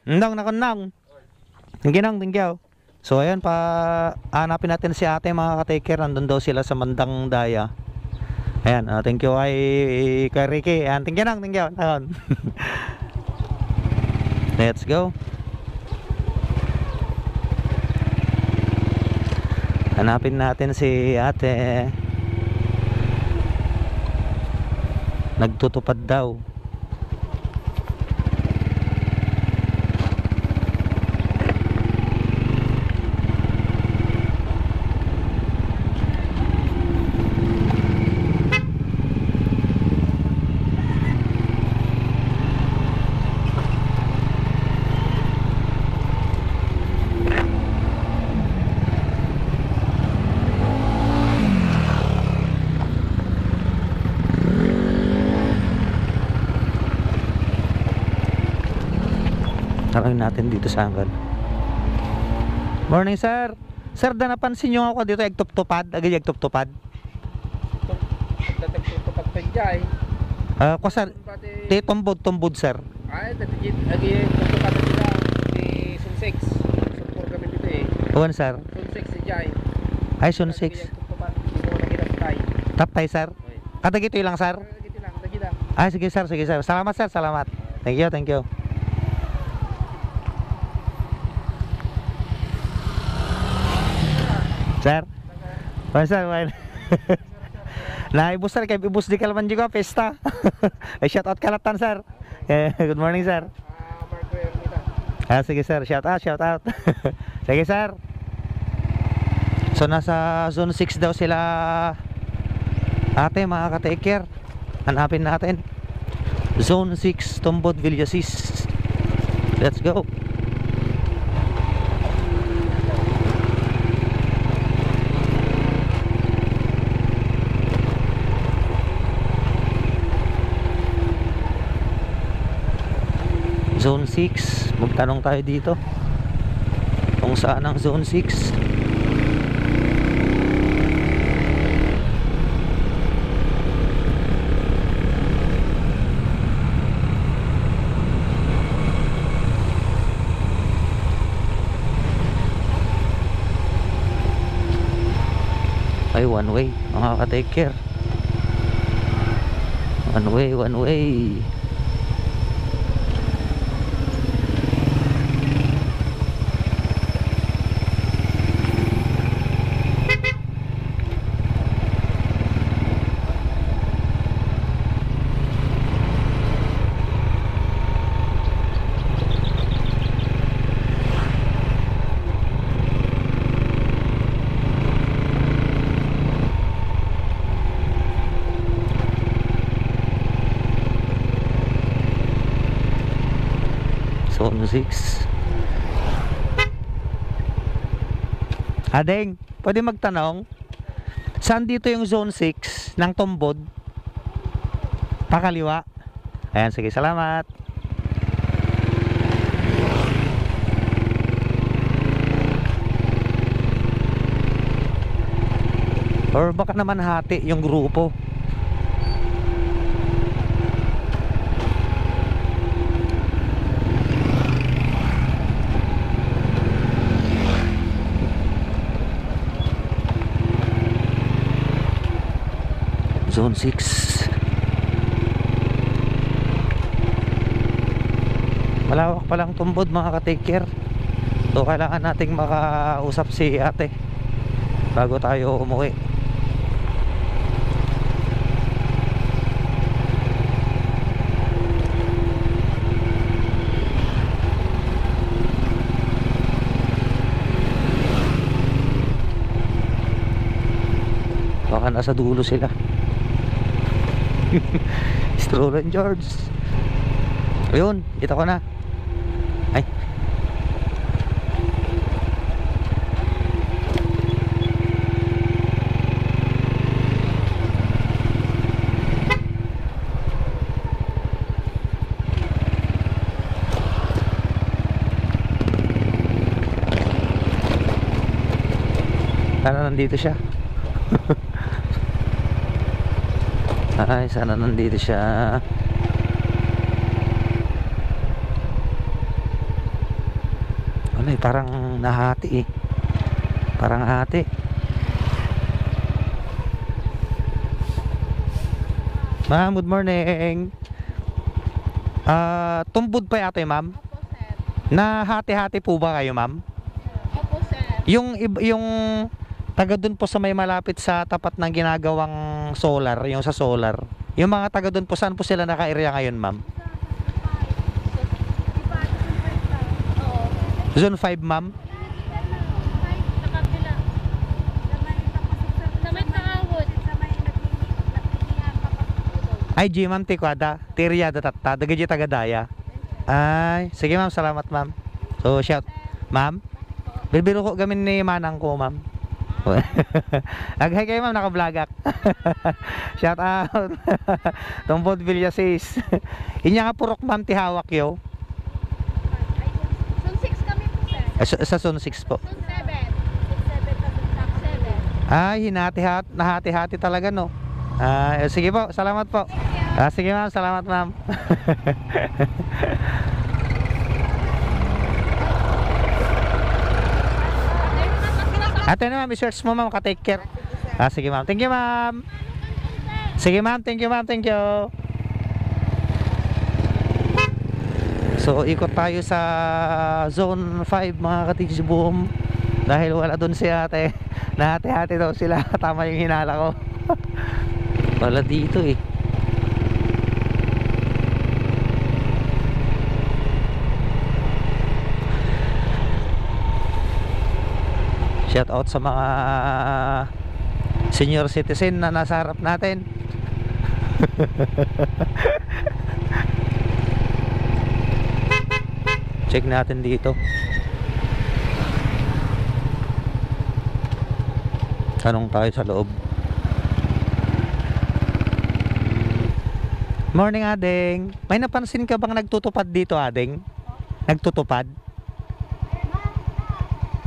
Ndong, nakundang. Thank you. So ayun, hanapin natin si ate mga ka-taker. Nandun daw sila sa Mandang Daya. Ayan, thank you kay Ricky. Ayan, thank you. Ayun. Let's go. Hanapin natin si ate. Nagtutupad daw. Tanongin natin dito sa hanggan. Morning sir. Sir, napansin nyo ako dito agtuptupad. Agtuptupad. Agtuptupad pa dyan. Ko sir, di tumbod sir. Ay, agtuptupad na sila. Di Sun 6. Sun 4 kami dito eh. Uwan sir. Sun 6 si Jai. Ay, Sun 6. Tapay sir. Kadagito lang sir. Ay, sige sir. Salamat sir, salamat. Thank you. Sir. Sir. Naibus sir, kay ibus di kalman juga pesta. Ay, shout out kalatan sir. Good morning sir. Sige sir, shout out. Sige sir. So nasa zone 6 daw sila ate mga ka-take care. Hanapin natin. Zone 6 Tumbod Villasis. Let's go. Zone 6, magtanong tayo dito kung saan ang Zone 6. Ay, one way mga ka-take care. One way. Zone 6. Adeng, pwede magtanong saan dito yung Zone 6 ng Tumbod? Pakaliwa. Ayan, sige, salamat. Or baka naman hati yung grupo. Zone 6. Malawak palang Tumbod mga ka-take care. So kailangan nating makausap si ate bago tayo umuwi. Baka nasa dulo sila. Strollen George. Ayun, kita ko na. Ay. Sana nandito siya. Ay, sana nandito siya. Wala eh, parang nahati eh. Parang hati. Ma'am, good morning. Tumbod pa yata ma'am? Opo, sir. Nahati-hati po ba kayo ma'am? Opo, sir. Yung taga dun po sa may malapit sa tapat ng ginagawang solar, yung sa solar. Yung mga taga dun po, saan po sila naka-area ngayon ma'am? Oo. Zone 5 ma'am? Nakapila. Sa may Taawod. Ay, G ma'am, tikwada. Tirya datatta, dagaji tagadaya. Ay, sige ma'am, salamat ma'am. So, shout. Ma'am, bilbilo ko gamin ni manang ko ma'am. Aghay kayo ma'am, naka-vlogak. Shout out. Tumbod Villasis. Inya nga purok ma'am, tihawak yo. Zone 6 kami po, sir. Sa zone 6 po. Zone 7. 7. Ay, nahati-hati talaga no. Sige po, salamat po. Sige ma'am, salamat ma'am. Ate na ma'am, i-search mo ma'am, ka-take care. Sige ma'am, thank you ma'am. Sige ma'am, thank you ma'am, thank you. So, ikot tayo sa zone 5 mga ka-teach boom. Dahil wala dun si ate. Nahati-hati daw sila. Tama yung hinala ko. Wala dito eh. Shout out sa mga senior citizen na nasa harap natin. Check natin dito. Tanong tayo sa loob. Morning Adeng. May napansin ka bang nagtutupad dito Adeng? Nagtutupad?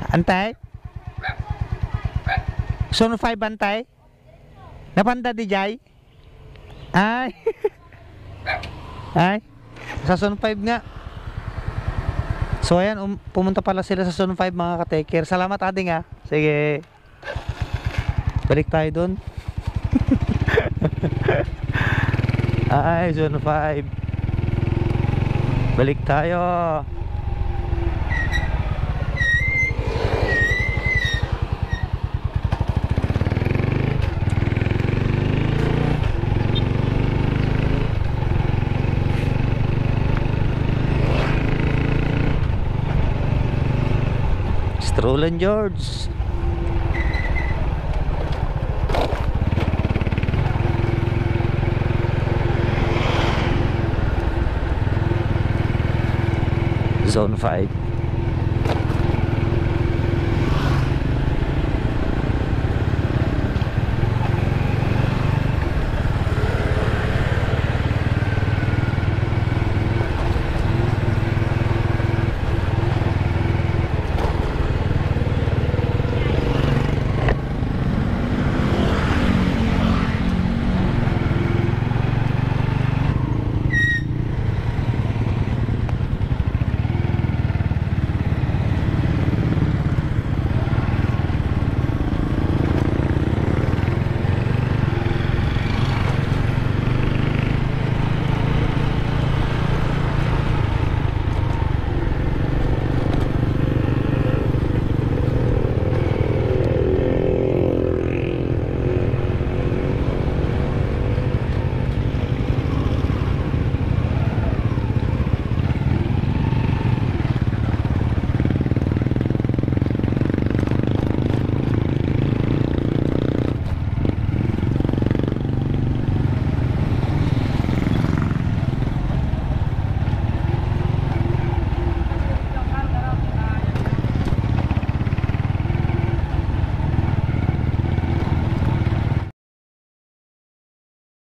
Antay? Zone 5 antay? Napanda di jay? Ay. Ay. Sa Zone 5 nga. So ayan, pumunta pala sila sa Zone 5 mga ka-take-care. Salamat Adeng ha. Sige. Balik tayo dun. Ay, Zone 5. Balik tayo. Strollen George. Zone 5.